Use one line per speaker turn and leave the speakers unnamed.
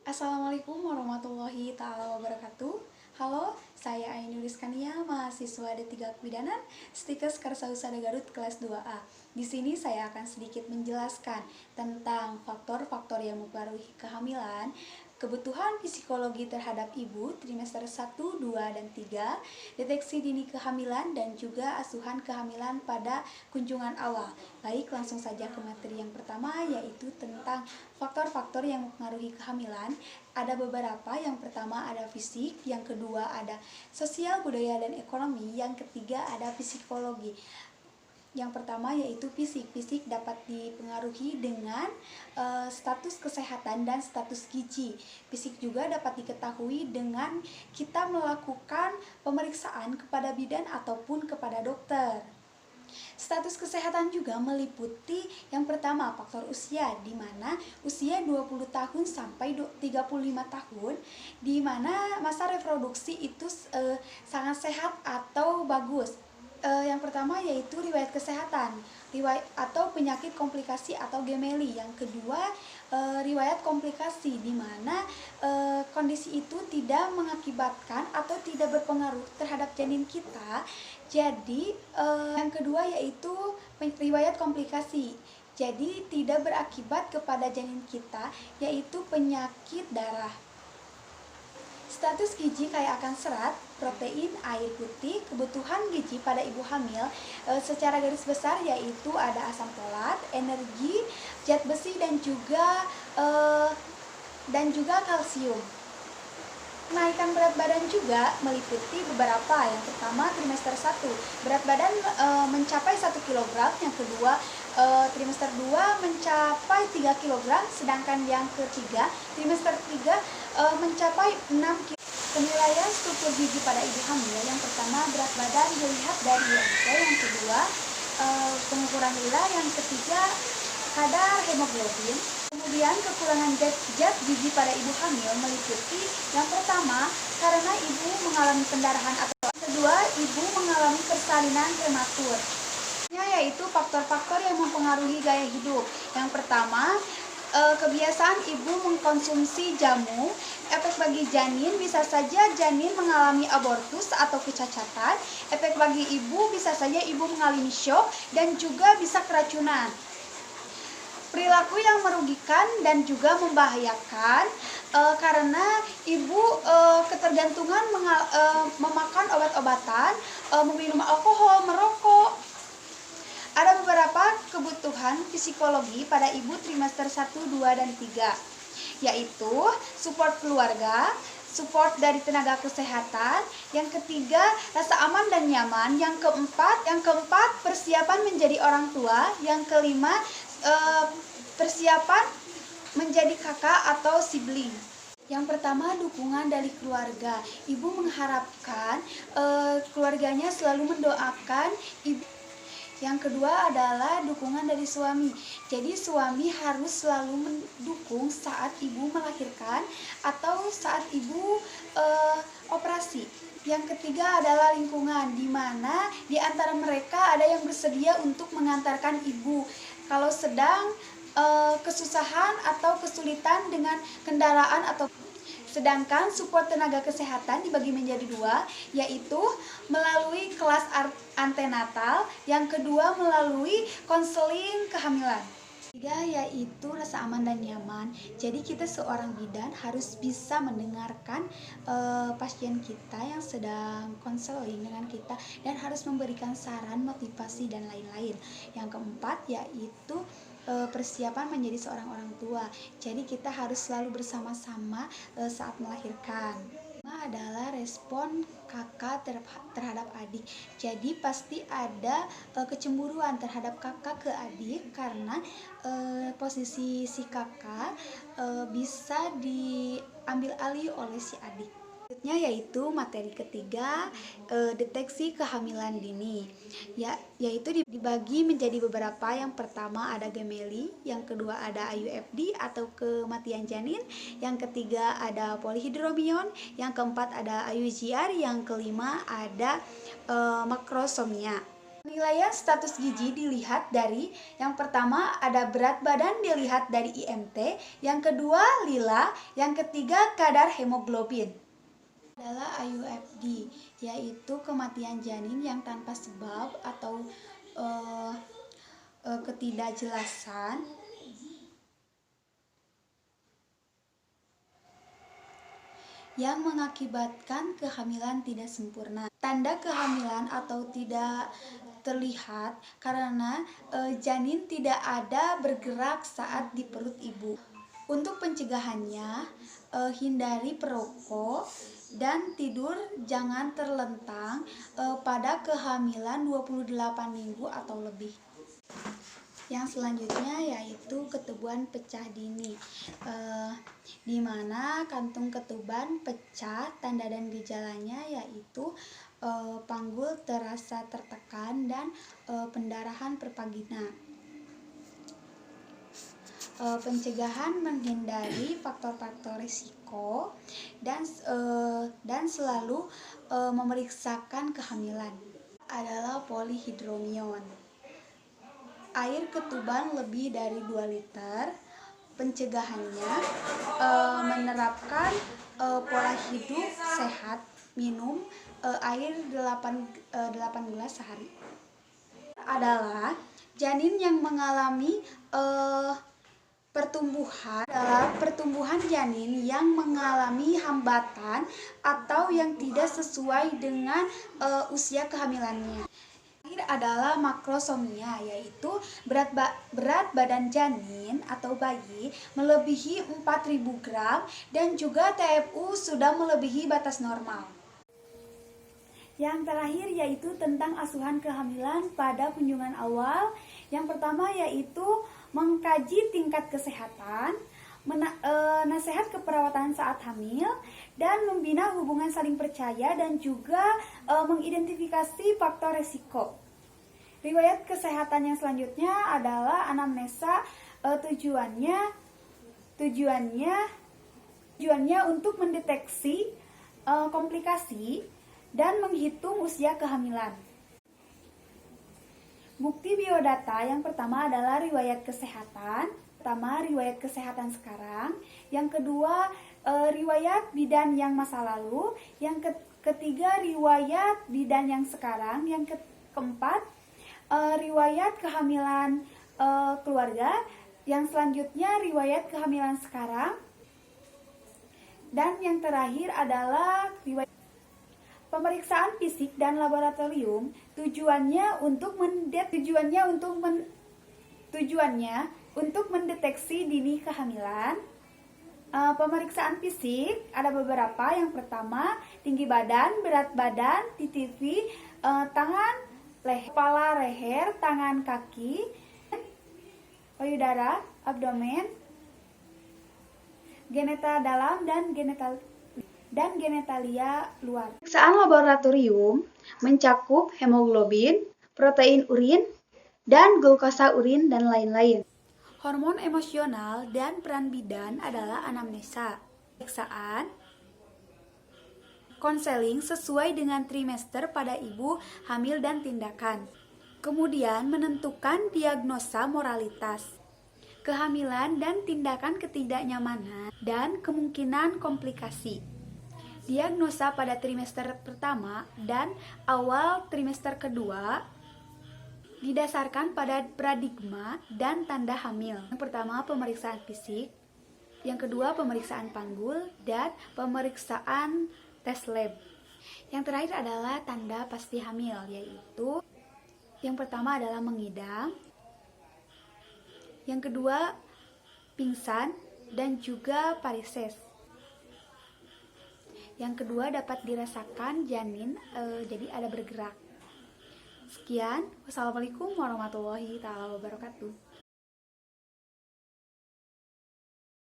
Assalamualaikum warahmatullahi ta'ala wabarakatuh. Halo, saya Ainur Rizkania, mahasiswa D3 Kebidanan, Stikes Karsahusada Garut kelas 2A. Di sini saya akan sedikit menjelaskan tentang faktor-faktor yang mempengaruhi kehamilan, kebutuhan psikologi terhadap ibu trimester 1, 2, dan 3, deteksi dini kehamilan, dan juga asuhan kehamilan pada kunjungan awal. Baik, langsung saja ke materi yang pertama, yaitu tentang faktor-faktor yang mempengaruhi kehamilan. Ada beberapa, yang pertama ada fisik, yang kedua ada sosial, budaya, dan ekonomi, yang ketiga ada psikologi. Yang pertama yaitu fisik. Fisik dapat dipengaruhi dengan status kesehatan dan status gizi. Fisik juga dapat diketahui dengan kita melakukan pemeriksaan kepada bidan ataupun kepada dokter. Status kesehatan juga meliputi yang pertama faktor usia, di mana usia 20 tahun sampai 35 tahun, di mana masa reproduksi itu sangat sehat atau bagus. Yang pertama yaitu riwayat kesehatan, riwayat atau penyakit komplikasi atau gemeli. Yang kedua riwayat komplikasi, di mana kondisi itu tidak mengakibatkan atau tidak berpengaruh terhadap janin kita. Jadi yang kedua yaitu riwayat komplikasi. Jadi tidak berakibat kepada janin kita, yaitu penyakit darah. Status gizi kaya akan serat, protein, air putih. Kebutuhan gizi pada ibu hamil secara garis besar yaitu ada asam folat, energi, zat besi, dan juga kalsium. Kenaikan berat badan juga meliputi beberapa. Yang pertama trimester 1, berat badan mencapai 1 kg, yang kedua trimester 2 mencapai 3 kg, sedangkan yang ketiga trimester 3 mencapai 6 kg. Penilaian struktur gizi pada ibu hamil, yang pertama berat badan dilihat dari BMI, yang kedua pengukuran lila, yang ketiga kadar hemoglobin. Kemudian kekurangan zat gizi pada ibu hamil meliputi yang pertama karena ibu mengalami pendarahan, atau yang kedua ibu mengalami persalinan prematur. Yaitu faktor-faktor yang mempengaruhi gaya hidup. Yang pertama kebiasaan ibu mengkonsumsi jamu. Efek bagi janin, bisa saja janin mengalami abortus atau kecacatan. Efek bagi ibu, bisa saja ibu mengalami shock dan juga bisa keracunan. Perilaku yang merugikan dan juga membahayakan karena ibu ketergantungan memakan obat-obatan, meminum alkohol, merokok. Ada beberapa kebutuhan psikologi pada ibu trimester 1, 2, dan 3, yaitu support keluarga, support dari tenaga kesehatan, yang ketiga rasa aman dan nyaman, yang keempat persiapan menjadi orang tua, yang kelima persiapan menjadi kakak atau sibling. Yang pertama dukungan dari keluarga. Ibu mengharapkan keluarganya selalu mendoakan ibu. Yang kedua adalah dukungan dari suami. Jadi suami harus selalu mendukung saat ibu melahirkan atau saat ibu operasi. Yang ketiga adalah lingkungan, di mana di antara mereka ada yang bersedia untuk mengantarkan ibu kalau sedang kesusahan atau kesulitan dengan kendaraan atau. Sedangkan support tenaga kesehatan dibagi menjadi dua, yaitu melalui kelas antenatal, yang kedua melalui konseling kehamilan. Tiga yaitu rasa aman dan nyaman. Jadi kita seorang bidan harus bisa mendengarkan pasien kita yang sedang konseling dengan kita dan harus memberikan saran, motivasi, dan lain-lain. Yang keempat yaitu persiapan menjadi seorang orang tua. Jadi kita harus selalu bersama-sama saat melahirkan. Adalah respon kakak terhadap adik. Jadi pasti ada kecemburuan terhadap kakak ke adik karena posisi si kakak bisa diambil alih oleh si adik. Selanjutnya yaitu materi ketiga, deteksi kehamilan dini, yaitu dibagi menjadi beberapa. Yang pertama ada gemeli, yang kedua ada IUFD atau kematian janin, yang ketiga ada polyhydramnion, yang keempat ada IUGR, yang kelima ada makrosomia. Penilaian status gizi dilihat dari yang pertama ada berat badan dilihat dari IMT, yang kedua lila, yang ketiga kadar hemoglobin. Adalah IUFD, yaitu kematian janin yang tanpa sebab atau ketidakjelasan yang mengakibatkan kehamilan tidak sempurna. Tanda kehamilan atau tidak terlihat karena janin tidak ada bergerak saat di perut ibu. Untuk pencegahannya, hindari perokok dan tidur jangan terlentang pada kehamilan 28 minggu atau lebih. Yang selanjutnya yaitu ketuban pecah dini, di mana kantung ketuban pecah. Tanda dan gejalanya yaitu panggul terasa tertekan dan pendarahan per vagina. Pencegahan menghindari faktor-faktor risiko dan selalu memeriksakan kehamilan adalah polihidromion. Air ketuban lebih dari 2 liter. Pencegahannya menerapkan pola hidup sehat, minum air 8 gelas sehari. Adalah janin yang mengalami pertumbuhan janin yang mengalami hambatan atau yang tidak sesuai dengan usia kehamilannya. Adalah makrosomia, yaitu berat badan janin atau bayi melebihi 4.000 gram dan juga TFU sudah melebihi batas normal. Yang terakhir yaitu tentang asuhan kehamilan pada kunjungan awal. Yang pertama yaitu mengkaji tingkat kesehatan, nasihat keperawatan saat hamil, dan membina hubungan saling percaya dan juga mengidentifikasi faktor resiko. Riwayat kesehatan yang selanjutnya adalah anamnesa. Tujuannya untuk mendeteksi komplikasi dan menghitung usia kehamilan. Bukti biodata yang pertama adalah riwayat kesehatan. Riwayat kesehatan sekarang. Yang kedua, riwayat bidan yang masa lalu. Yang ketiga, riwayat bidan yang sekarang. Yang keempat, riwayat kehamilan keluarga. Yang selanjutnya riwayat kehamilan sekarang. Dan yang terakhir adalah riwayat pemeriksaan fisik dan laboratorium. Tujuannya untuk mendeteksi dini kehamilan. Pemeriksaan fisik ada beberapa. Yang pertama, tinggi badan, berat badan, TTV, tangan, kepala, leher, tangan, kaki, payudara, abdomen, geneta dalam dan genitalia luar. Pemeriksaan laboratorium mencakup hemoglobin, protein urin, dan glukosa urin dan lain-lain. Hormon emosional dan peran bidan adalah anamnesa. Pemeriksaan konseling sesuai dengan trimester pada ibu hamil dan tindakan. Kemudian menentukan diagnosa moralitas, kehamilan dan tindakan ketidaknyamanan dan kemungkinan komplikasi. Diagnosa pada trimester pertama dan awal trimester kedua didasarkan pada paradigma dan tanda hamil. Yang pertama, pemeriksaan fisik. Yang kedua, pemeriksaan panggul dan pemeriksaan tes lab. Yang terakhir adalah tanda pasti hamil, yaitu yang pertama adalah mengidam, yang kedua pingsan dan juga varises. Yang kedua dapat dirasakan janin jadi ada bergerak. Sekian, wassalamualaikum warahmatullahi wabarakatuh.